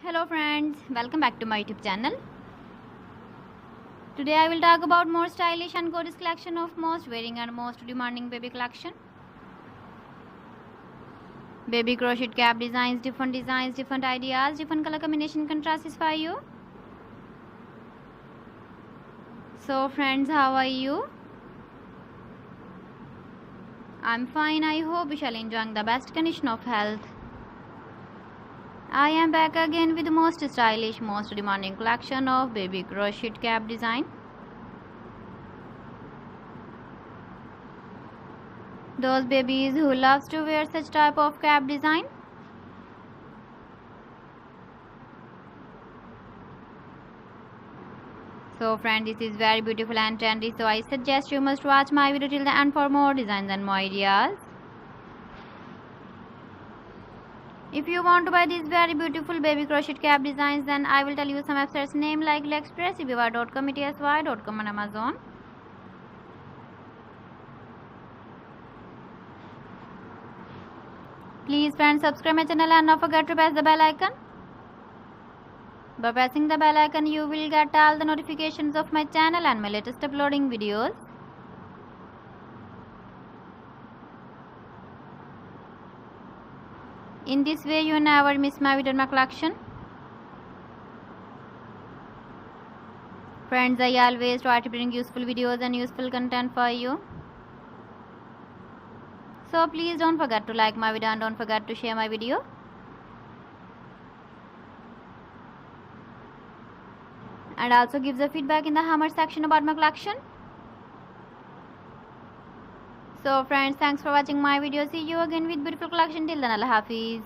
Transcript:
Hello friends, welcome back to my YouTube channel. Today I will talk about more stylish and gorgeous collection of most wearing and most demanding baby collection. Baby crochet cap designs, different ideas, different color combination can satisfy you. So friends, how are you? I'm fine. I hope you shall enjoy the best condition of health. I am back again with the most stylish, most demanding collection of baby crochet cap design. Those babies who loves to wear such type of cap design. So friend, this is very beautiful and trendy, so I suggest you must watch my video till the end for more designs and more ideas. If you want to buy these very beautiful baby crochet cap designs, then I will tell you some websites name like AliExpress, eBay.com, etsy.com and Amazon. Please friends, subscribe my channel and don't forget to press the bell icon. By pressing the bell icon, you will get all the notifications of my channel and my latest uploading videos. In this way, you never miss my video in my collection. Friends, I always try to bring useful videos and useful content for you. So please don't forget to like my video and don't forget to share my video. And also give the feedback in the hammer section about my collection. So friends, thanks for watching my video. See you again with beautiful collection. Till then, Allah Hafiz.